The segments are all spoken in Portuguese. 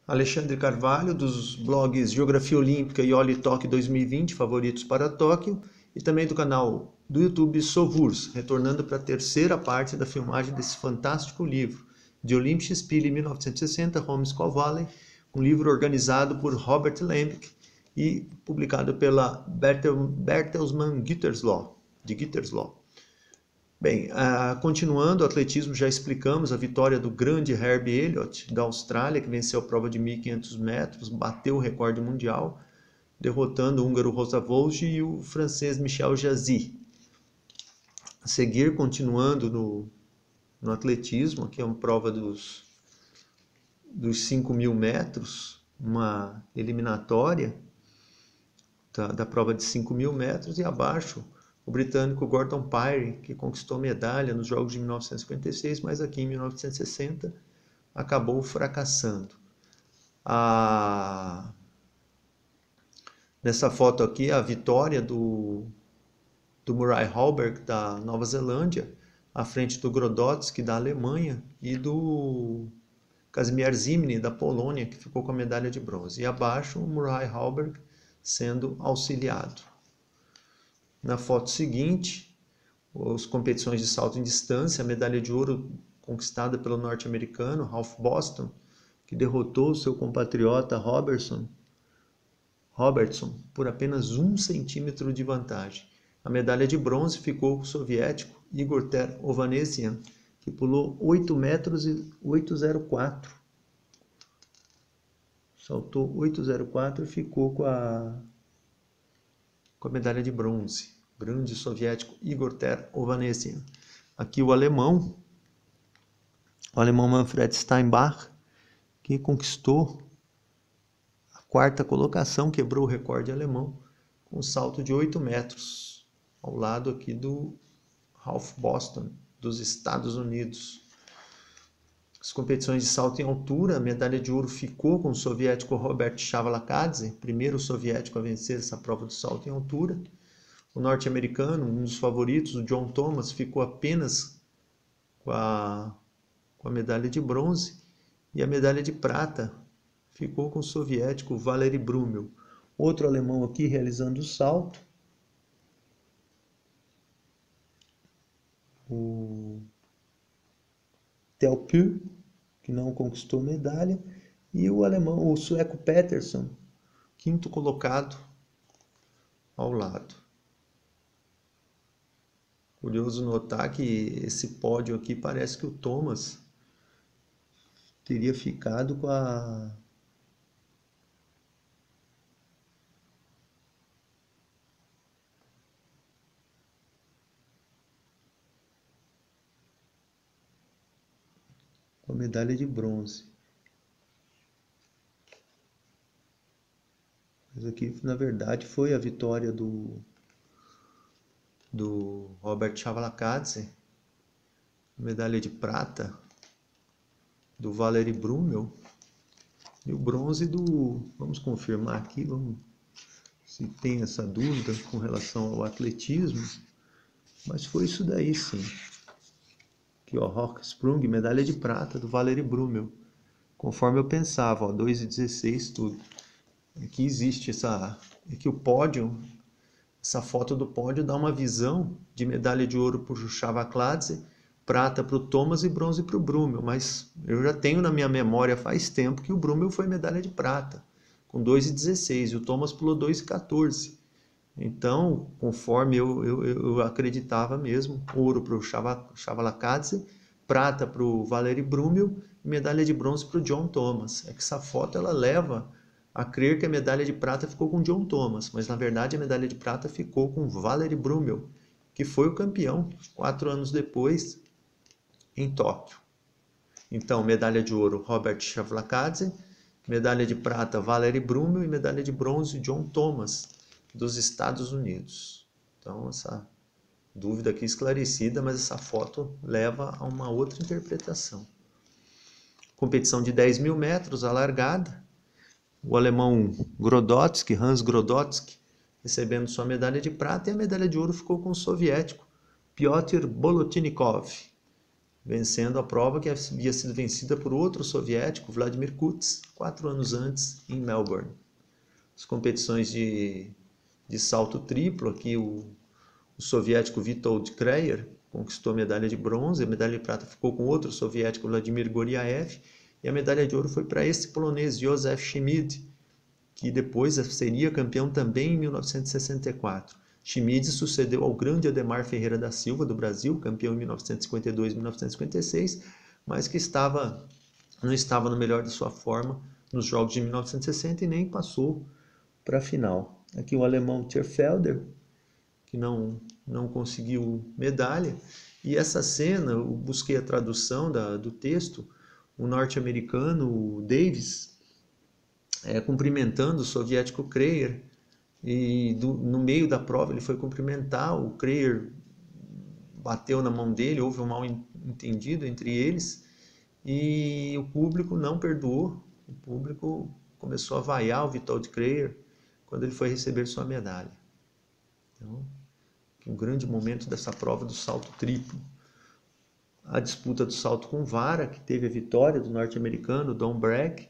Alexandre Carvalho, dos blogs Geografia Olímpica e Oli Tóquio 2020, favoritos para Tóquio, e também do canal do YouTube Sovurs, retornando para a terceira parte da filmagem desse fantástico livro, de Olympische Spiele 1960, Home School Valley, um livro organizado por Robert Lembeck e publicado pela Bertelsmann Gütersloh, de Gütersloh. Bem, continuando o atletismo, já explicamos a vitória do grande Herbie Elliott, da Austrália, que venceu a prova de 1.500 metros, bateu o recorde mundial, derrotando o húngaro Rosa Volge e o francês Michel Jazzy. A seguir, continuando no atletismo, aqui é uma prova dos 5.000 metros, uma eliminatória da prova de 5.000 metros, e abaixo o britânico Gordon Pyre, que conquistou medalha nos Jogos de 1956, mas aqui em 1960 acabou fracassando. Nessa foto aqui, a vitória do Murray Halberg, da Nova Zelândia, à frente do Grodzisky, da Alemanha, e do Kazimierz Zimny, da Polônia, que ficou com a medalha de bronze. E abaixo, o Murray Halberg sendo auxiliado. Na foto seguinte, as competições de salto em distância, a medalha de ouro conquistada pelo norte-americano Ralph Boston, que derrotou seu compatriota Robertson por apenas 1 centímetro de vantagem. A medalha de bronze ficou com o soviético Igor Ter Ovanesyan, que pulou 8 metros e 8,04. Saltou 8,04 e ficou com a medalha de bronze. Grande soviético Igor Ter Ovanesyan. Aqui o alemão Manfred Steinbach, que conquistou a 4ª colocação, quebrou o recorde alemão com um salto de 8 metros, ao lado aqui do Ralph Boston, dos Estados Unidos. As competições de salto em altura, a medalha de ouro ficou com o soviético Robert Chavalakadze, primeiro soviético a vencer essa prova do salto em altura. O norte-americano, um dos favoritos, o John Thomas, ficou apenas com a medalha de bronze, e a medalha de prata ficou com o soviético Valery Brumel. Outro alemão aqui realizando o salto, o Telpü, que não conquistou medalha, e o sueco Pettersson, 5º colocado ao lado. Curioso notar que esse pódio aqui parece que o Thomas teria ficado com a medalha de bronze. Mas aqui, na verdade, foi a vitória do Robert Chavalakadze, medalha de prata do Valery Brumel, e o bronze vamos confirmar aqui, se tem essa dúvida com relação ao atletismo, mas foi isso daí sim. Aqui, ó, Hochsprung, medalha de prata do Valery Brumel, conforme eu pensava, ó, 2,16 tudo. Aqui existe aqui o pódio. Essa foto do pódio dá uma visão de medalha de ouro para o Chavalakadze, prata para o Thomas e bronze para o Brumel, mas eu já tenho na minha memória faz tempo que o Brumel foi medalha de prata, com 2,16, e o Thomas pulou 2,14. Então, conforme eu acreditava mesmo, ouro para o Chavalakadze, prata para o Valery Brumel e medalha de bronze para o John Thomas. É que essa foto ela leva a crer que a medalha de prata ficou com John Thomas, mas na verdade a medalha de prata ficou com Valery Brumel, que foi o campeão 4 anos depois em Tóquio. Então, medalha de ouro Robert Chavalakadze, medalha de prata Valery Brumel e medalha de bronze John Thomas, dos Estados Unidos. Então, essa dúvida aqui esclarecida, mas essa foto leva a uma outra interpretação. Competição de 10.000 metros, a largada. O alemão Hans Grodzisky, recebendo sua medalha de prata, e a medalha de ouro ficou com o soviético Pyotr Bolotnikov. vencendo a prova que havia sido vencida por outro soviético, Vladimir Kutz, 4 anos antes, em Melbourne. As competições de salto triplo, aqui o soviético Witold Kreyer conquistou a medalha de bronze, a medalha de prata ficou com outro soviético, Vladimir Goriaev, e a medalha de ouro foi para esse polonês, Józef Schmid, que depois seria campeão também em 1964. Schmid sucedeu ao grande Ademar Ferreira da Silva, do Brasil, campeão em 1952 e 1956, mas que não estava no melhor de sua forma nos Jogos de 1960 e nem passou para a final. Aqui o alemão Tierfelder, que não conseguiu medalha. E essa cena, eu busquei a tradução do texto, o norte-americano Davis, cumprimentando o soviético Kreyer, e no meio da prova ele foi cumprimentar, o Kreyer bateu na mão dele, houve um mal entendido entre eles, e o público não perdoou, o público começou a vaiar o Witold Kreyer quando ele foi receber sua medalha. Então, um grande momento dessa prova do salto triplo. A disputa do salto com vara, que teve a vitória do norte-americano Don Bragg.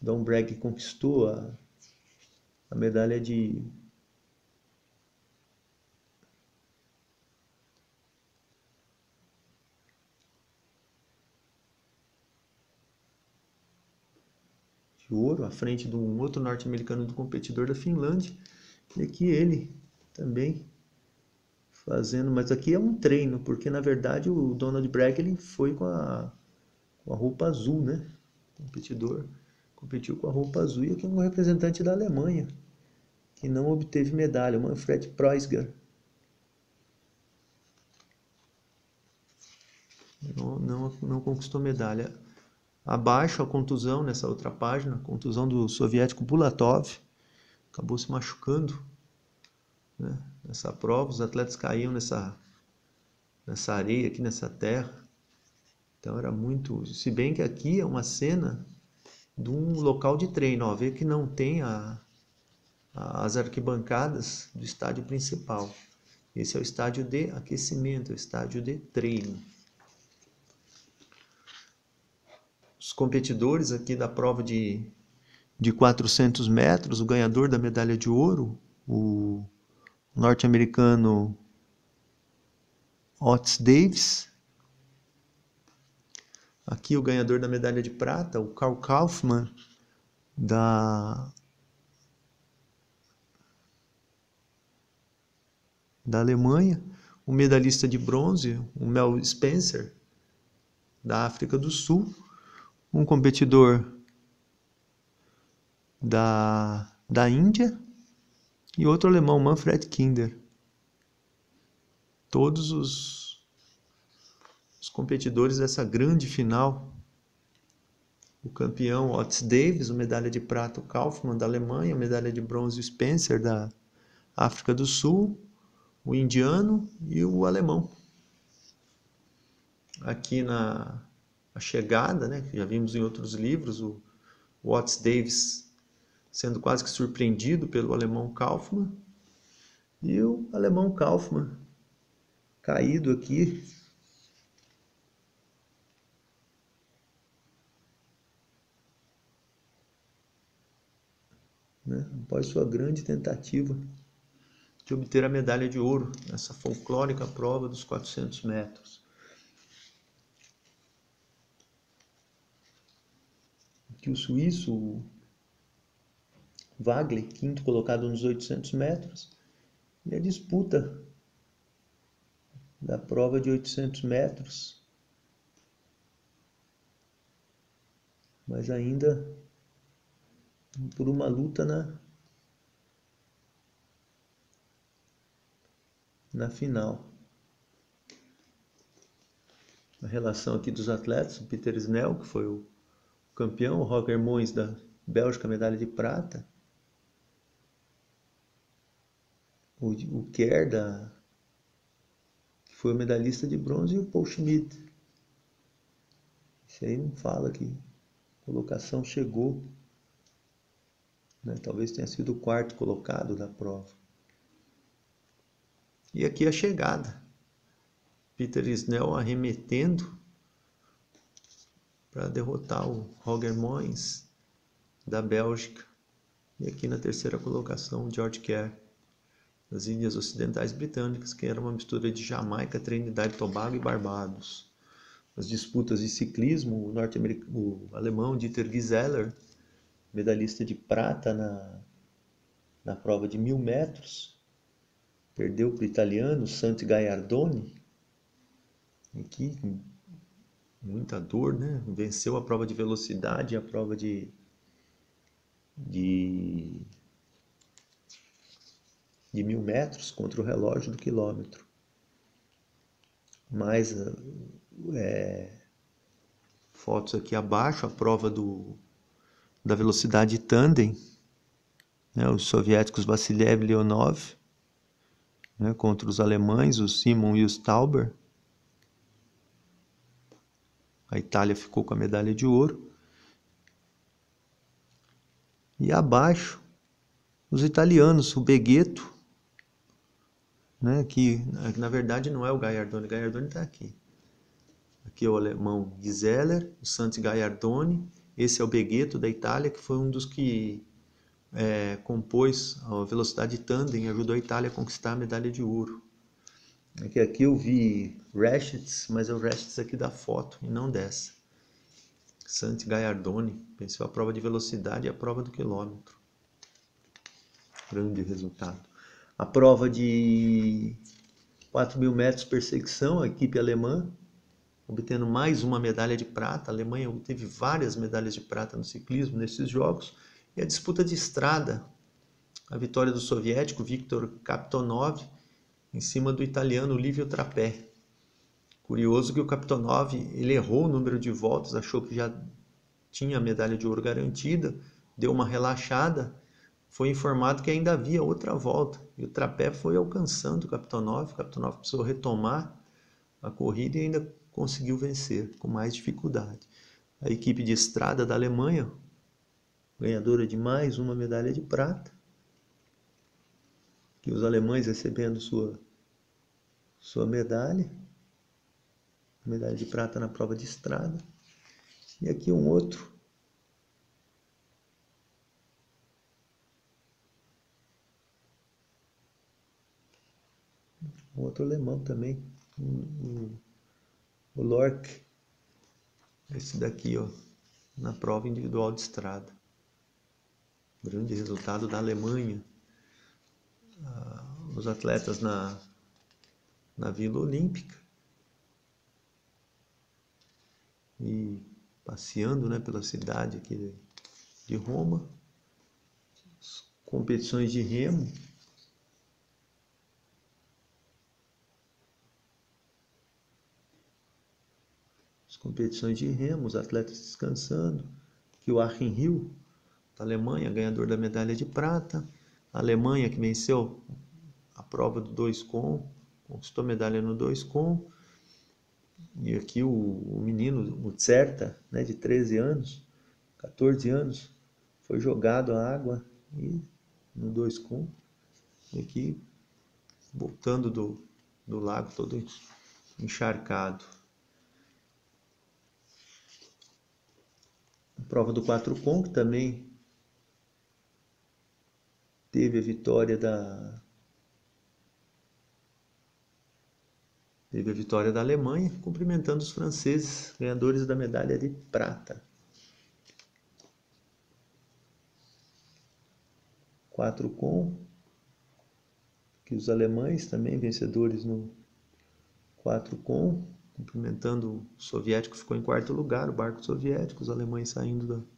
Don Bragg conquistou a medalha de ouro à frente de um outro norte-americano do competidor da Finlândia. E aqui ele também fazendo, mas aqui é um treino, porque na verdade o Donald Bragg ele foi com a roupa azul, né? O competidor competiu com a roupa azul, e aqui um representante da Alemanha que não obteve medalha, o Manfred Preusger. Não conquistou medalha. Abaixo a contusão, nessa outra página, a contusão do soviético Bulatov, acabou se machucando, né? Nessa prova, os atletas caíam nessa areia, aqui nessa terra. Então era muito... Se bem que aqui é uma cena de um local de treino, ó, vê que não tem as arquibancadas do estádio principal. Esse é o estádio de aquecimento, é o estádio de treino. Os competidores aqui da prova de 400 metros, o ganhador da medalha de ouro, o norte-americano Otis Davis. Aqui o ganhador da medalha de prata, o Karl Kaufmann, da Alemanha. O medalhista de bronze, o Mel Spencer, da África do Sul. Um competidor da Índia e outro alemão, Manfred Kinder. Todos os competidores dessa grande final. O campeão Otis Davis, a medalha de prata o Kaufmann, da Alemanha, a medalha de bronze o Spencer, da África do Sul, o indiano e o alemão. Aqui a chegada, né, que já vimos em outros livros, o Otis Davis sendo quase que surpreendido pelo alemão Kaufmann, e o alemão Kaufmann caído aqui, né, após sua grande tentativa de obter a medalha de ouro nessa folclórica prova dos 400 metros. Aqui o suíço Wagler, quinto colocado nos 800 metros, e a disputa da prova de 800 metros, mas ainda por uma luta na final. A relação aqui dos atletas, o Peter Snell, que foi o campeão, o Roger Moens da Bélgica, medalha de prata, o Kerr, que foi o medalhista de bronze, e o Paul Schmidt. Isso aí não fala que a colocação chegou, né? Talvez tenha sido o quarto colocado da prova. E aqui a chegada. Peter Snell arremetendo para derrotar o Roger Moyes da Bélgica. E aqui na terceira colocação, George Kerr, das Ilhas Ocidentais Britânicas, que era uma mistura de Jamaica, Trinidad e Tobago e Barbados. Nas disputas de ciclismo, o alemão Dieter Gieseler, medalhista de prata na prova de 1.000 metros, perdeu para o italiano Santi Gaiardoni, aqui com muita dor, né? Venceu a prova de velocidade e a prova de 1.000 metros contra o relógio do quilômetro. Mais fotos aqui abaixo, a prova da velocidade tandem, né? Os soviéticos Vassiliev e Leonov, né? Contra os alemães, o Simon e o Stauber. A Itália ficou com a medalha de ouro. E abaixo, os italianos, o Beghetto, né? Que na verdade não é o Gaiardoni está aqui. Aqui é o alemão Gieseler, o Santi Gaiardoni. Esse é o Beghetto da Itália, que foi um dos que compôs a velocidade tandem e ajudou a Itália a conquistar a medalha de ouro. Aqui eu vi Reschitz, mas é o Reschitz aqui da foto e não dessa. Santi Gaiardoni venceu a prova de velocidade e a prova do quilômetro. Grande resultado. A prova de 4.000 metros perseguição, a equipe alemã obtendo mais uma medalha de prata. A Alemanha obteve várias medalhas de prata no ciclismo nesses jogos. E a disputa de estrada, a vitória do soviético Viktor Kaptonov em cima do italiano Livio Trapé. Curioso que o Kaptonov ele errou o número de voltas, achou que já tinha a medalha de ouro garantida, deu uma relaxada, foi informado que ainda havia outra volta. E o Trapé foi alcançando o Kaptonov precisou retomar a corrida e ainda conseguiu vencer com mais dificuldade. A equipe de estrada da Alemanha, ganhadora de mais uma medalha de prata, que os alemães recebendo sua medalha de prata na prova de estrada. E aqui um outro alemão também, o Lorch, esse daqui, ó, na prova individual de estrada. Grande resultado da Alemanha. Os atletas na Vila Olímpica e passeando, né, pela cidade aqui de Roma. As competições de remo. Os atletas descansando. Aqui o Achim Hill, da Alemanha, ganhador da medalha de prata. A Alemanha que venceu a prova do 2 com, conquistou medalha no 2 com. E aqui o menino, o Tserta, né, de 13 anos, 14 anos, foi jogado à água e no 2 com. E aqui, voltando do lago todo encharcado. A prova do 4 com, que também teve a vitória da Alemanha, cumprimentando os franceses, ganhadores da medalha de prata. 4 com, que os alemães também vencedores no 4 com, cumprimentando o soviético, ficou em quarto lugar, o barco soviético, os alemães saindo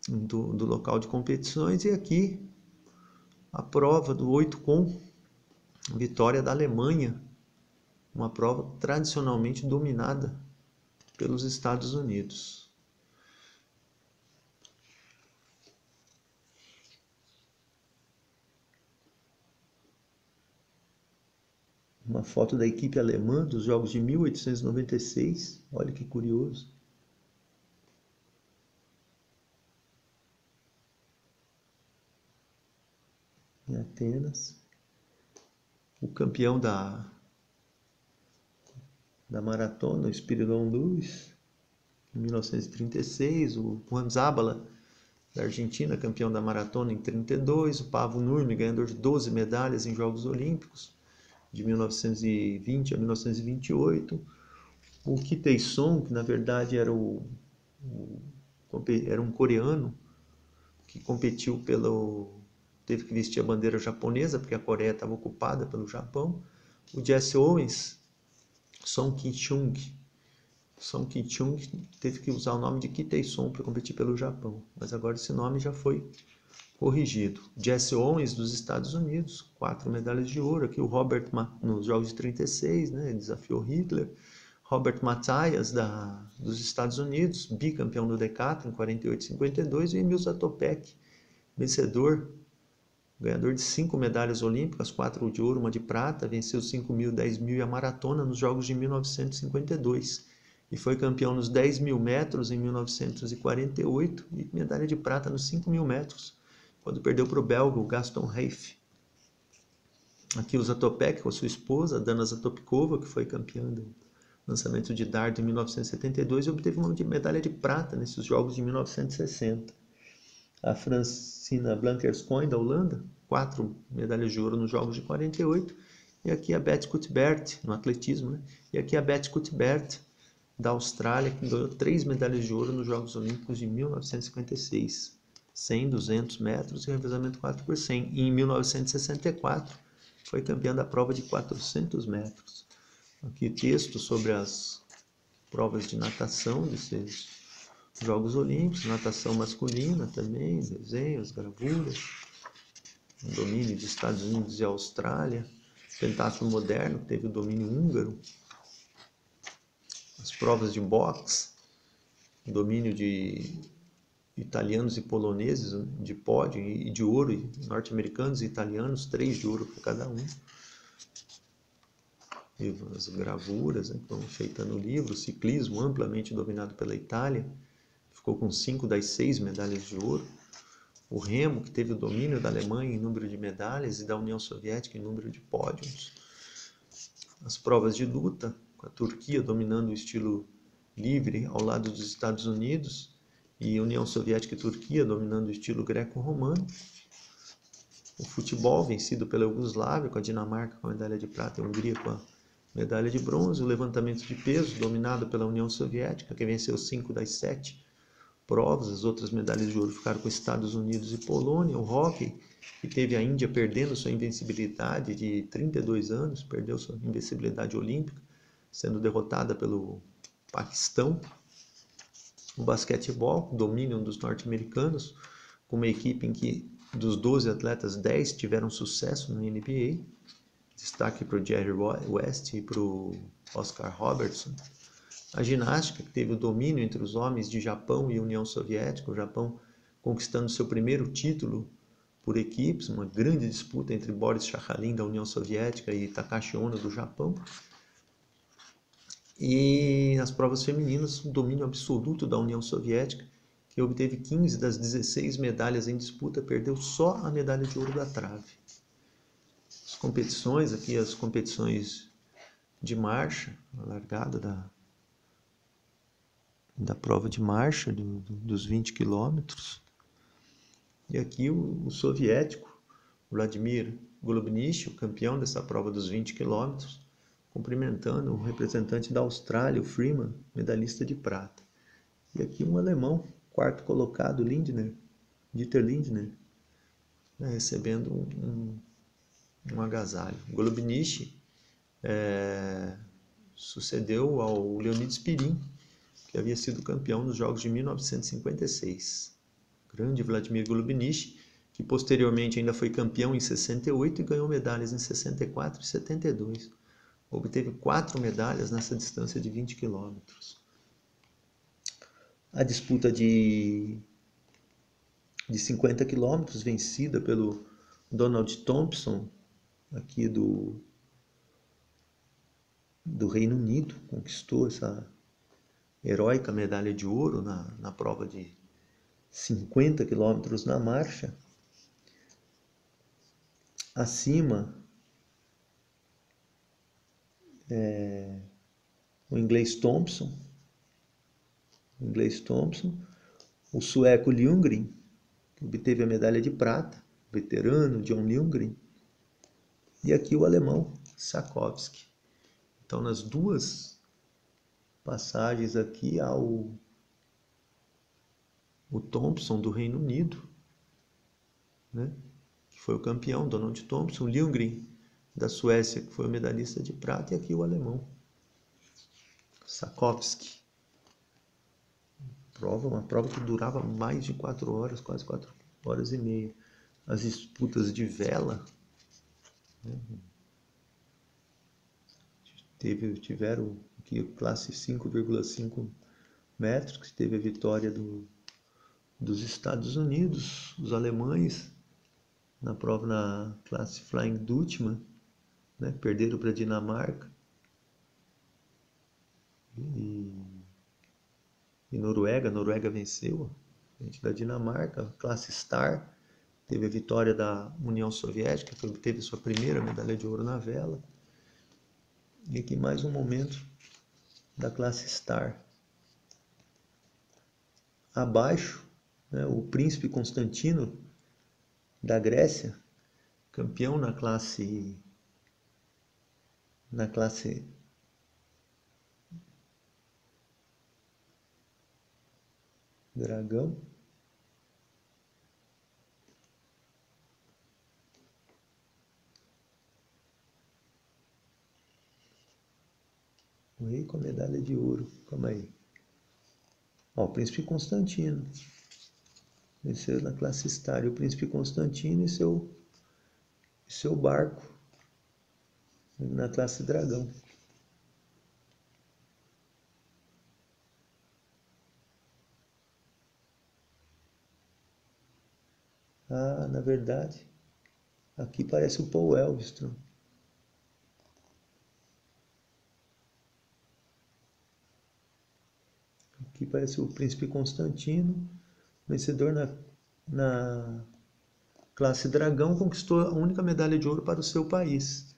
do local de competições. E aqui a prova do 8 com, vitória da Alemanha, uma prova tradicionalmente dominada pelos Estados Unidos. Uma foto da equipe alemã dos Jogos de 1896, olha que curioso. Em Atenas. O campeão da maratona, o Spiridon Lewis, em 1936, o Juan Zabala, da Argentina, campeão da maratona em 32, o Paavo Nurmi, ganhador de 12 medalhas em Jogos Olímpicos, de 1920 a 1928, o Ki Tae-sung, que na verdade era um coreano, que competiu teve que vestir a bandeira japonesa, porque a Coreia estava ocupada pelo Japão. O Jesse Owens, Song Ki-chung. Song Ki-chung teve que usar o nome de Ki Tae-sung para competir pelo Japão, mas agora esse nome já foi corrigido. Jesse Owens, dos Estados Unidos, 4 medalhas de ouro. Aqui o Robert, nos Jogos de 36, né, ele desafiou Hitler. Robert Mathias, dos Estados Unidos, bicampeão do Decathlon em 48 e 52. E Emil Zatopek, vencedor, ganhador de 5 medalhas olímpicas, 4 de ouro, 1 de prata, venceu 5.000, 10.000 e a maratona nos Jogos de 1952. E foi campeão nos 10.000 metros em 1948 e medalha de prata nos 5.000 metros, quando perdeu para o belga, o Gaston Reiff. Aqui o Zatopek com a sua esposa, a Dana Zatopkova, que foi campeã do lançamento de dardo em 1972 e obteve uma medalha de prata nesses Jogos de 1960. A Francina Blankershoen, da Holanda, 4 medalhas de ouro nos Jogos de 48. E aqui a Beth Cuthbert, no atletismo, né? E aqui a Beth Cuthbert, da Austrália, que ganhou 3 medalhas de ouro nos Jogos Olímpicos de 1956. 100, 200 metros e revezamento 4 por 100. E em 1964 foi campeã da prova de 400 metros. Aqui texto sobre as provas de natação desses Jogos Olímpicos, natação masculina também, desenhos, gravuras, domínio de Estados Unidos e Austrália, pentatlo moderno, que teve o domínio húngaro, as provas de boxe, domínio de italianos e poloneses de pódio e de ouro, norte-americanos e italianos, 3 de ouro para cada um. E as gravuras, né, que foram feitas no livro, o ciclismo amplamente dominado pela Itália, ficou com 5 das 6 medalhas de ouro. O remo, que teve o domínio da Alemanha em número de medalhas e da União Soviética em número de pódios. As provas de luta, com a Turquia dominando o estilo livre ao lado dos Estados Unidos e a União Soviética e Turquia dominando o estilo greco-romano. O futebol, vencido pela Iugoslávia, com a Dinamarca com a medalha de prata e a Hungria com a medalha de bronze. O levantamento de peso, dominado pela União Soviética, que venceu 5 das 7 provas. As outras medalhas de ouro ficaram com Estados Unidos e Polônia. O hóquei, que teve a Índia perdendo sua invencibilidade de 32 anos, perdeu sua invencibilidade olímpica, sendo derrotada pelo Paquistão. O basquetebol, domínio dos norte-americanos, com uma equipe em que dos 12 atletas, 10 tiveram sucesso na NBA. Destaque para o Jerry West e para o Oscar Robertson. A ginástica, que teve o domínio entre os homens de Japão e União Soviética, o Japão conquistando seu primeiro título por equipes, uma grande disputa entre Boris Sakhalin da União Soviética e Takashi Ono do Japão. E nas provas femininas, o domínio absoluto da União Soviética, que obteve 15 das 16 medalhas em disputa, perdeu só a medalha de ouro da trave. As competições, aqui as competições de marcha, a largada da prova de marcha dos 20 quilômetros. E aqui o soviético, Vladimir Golubnich, o campeão dessa prova dos 20 quilômetros, cumprimentando o representante da Austrália, o Freeman, medalhista de prata. E aqui um alemão, quarto colocado, Dieter Lindner, né, recebendo um agasalho. Golubnich sucedeu ao Leonid Spirin, que havia sido campeão nos Jogos de 1956. Grande Vladimir Golubnich, que posteriormente ainda foi campeão em 68 e ganhou medalhas em 64 e 72. Obteve 4 medalhas nessa distância de 20 quilômetros. A disputa de 50 quilômetros, vencida pelo Donald Thompson, aqui do Reino Unido, conquistou essa heróica medalha de ouro na prova de 50 quilômetros na marcha. Acima, o inglês Thompson, o inglês Thompson, o sueco Ljunggren, que obteve a medalha de prata, veterano John Ljunggren, e aqui o alemão Sapkowski. Então, nas duas passagens aqui há o Thompson do Reino Unido, né, que foi o campeão, Donald Thompson, Ljunggren da Suécia, que foi o medalhista de prata, e aqui o alemão Sapkowski. Uma prova que durava mais de 4 horas, quase 4 horas e meia. As disputas de vela, né, tiveram aqui classe 5,5 metros, que teve a vitória dos Estados Unidos, os alemães, na prova na classe Flying Dutchman, né, perderam para a Dinamarca e Noruega venceu a gente da Dinamarca. A classe Star teve a vitória da União Soviética, que obteve sua primeira medalha de ouro na vela. E aqui mais um momento da classe Star. Abaixo, né, o príncipe Constantino da Grécia, campeão na classe dragão. O rei com a medalha de ouro. Calma aí. Ó, o príncipe Constantino venceu na classe Star. E o príncipe Constantino e seu barco na classe dragão. Ah, na verdade, aqui parece o Paul Elvestrom. Aqui parece o príncipe Constantino, vencedor na classe dragão, conquistou a única medalha de ouro para o seu país.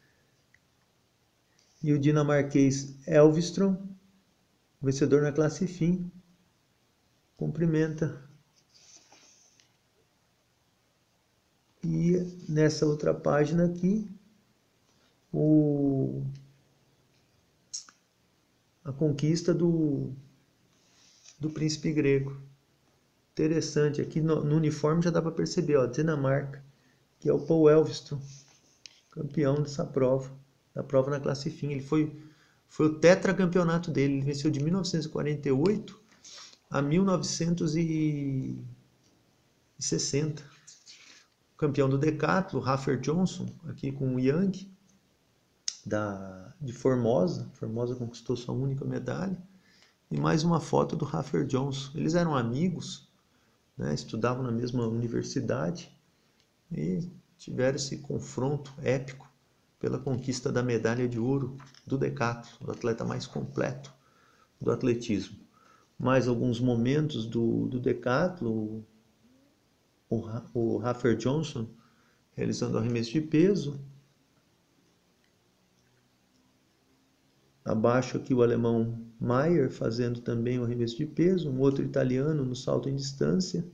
E o dinamarquês Elvestrom, vencedor na classe Fim, cumprimenta. E nessa outra página aqui, a conquista do príncipe grego. Interessante, aqui no uniforme já dá para perceber, ó, Dinamarca, que é o Paul Elvestrom, campeão dessa prova, da prova na classe Fim. Ele foi o tetracampeonato dele, ele venceu de 1948 a 1960. Campeão do decathlon, Rafer Johnson, aqui com o Young, de Formosa. Formosa conquistou sua única medalha. E mais uma foto do Rafer Johnson. Eles eram amigos, né, estudavam na mesma universidade e tiveram esse confronto épico pela conquista da medalha de ouro do decathlon, do atleta mais completo do atletismo. Mais alguns momentos do decathlon, o Rafer Johnson realizando arremesso de peso. Abaixo aqui o alemão Mayer fazendo também o arremesso de peso, um outro italiano no salto em distância,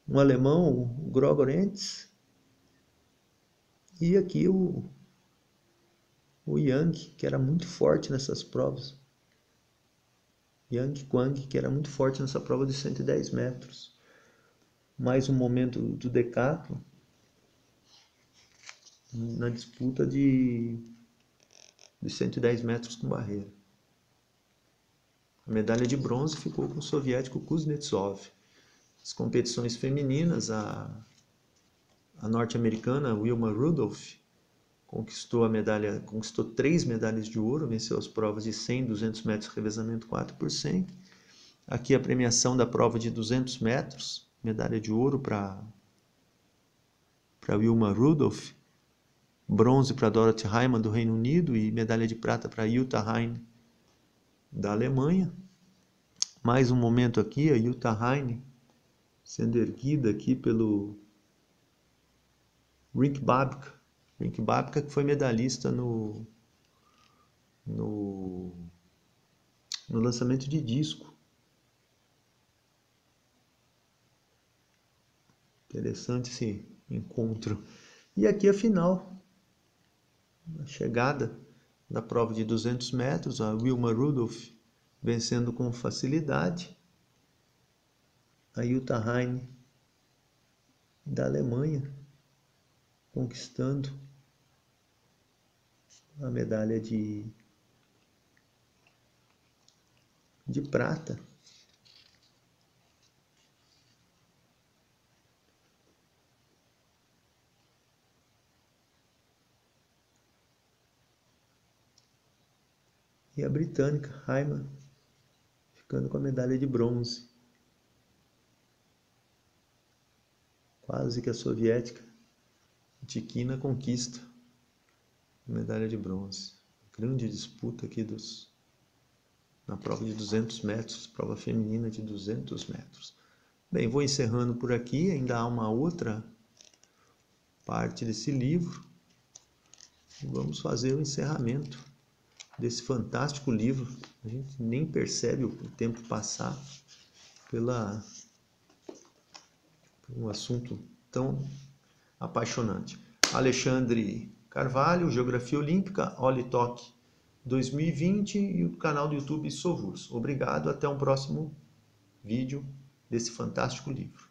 um alemão, o Grogorentz, e aqui o Yang, que era muito forte nessas provas. Yang Kwang, que era muito forte nessa prova de 110 metros. Mais um momento do decathlon na disputa de 110 metros com barreira. A medalha de bronze ficou com o soviético Kuznetsov. As competições femininas, a norte-americana Wilma Rudolph conquistou 3 medalhas de ouro, venceu as provas de 100, 200 metros, revezamento 4 por 100. Aqui a premiação da prova de 200 metros, medalha de ouro para Wilma Rudolph, bronze para Dorothy Heimann do Reino Unido e medalha de prata para Jutta Heine da Alemanha. Mais um momento aqui, a Jutta Heine sendo erguida aqui pelo Rick Babka. Rick Babka, que foi medalhista no lançamento de disco Interessante esse encontro. E aqui a final, a chegada da prova de 200 metros, a Wilma Rudolph vencendo com facilidade. A Jutta Heim da Alemanha conquistando a medalha de prata. E a britânica, Heimann, ficando com a medalha de bronze. Quase que a soviética, Tikhina, conquista a medalha de bronze. Grande disputa aqui na prova de 200 metros, prova feminina de 200 metros. Bem, vou encerrando por aqui, ainda há uma outra parte desse livro. Vamos fazer o encerramento desse fantástico livro. A gente nem percebe o tempo passar por um assunto tão apaixonante. Alexandre Carvalho, Geografia Olímpica, Olitoc 2020 e o canal do YouTube Sovurs. Obrigado, até um próximo vídeo desse fantástico livro.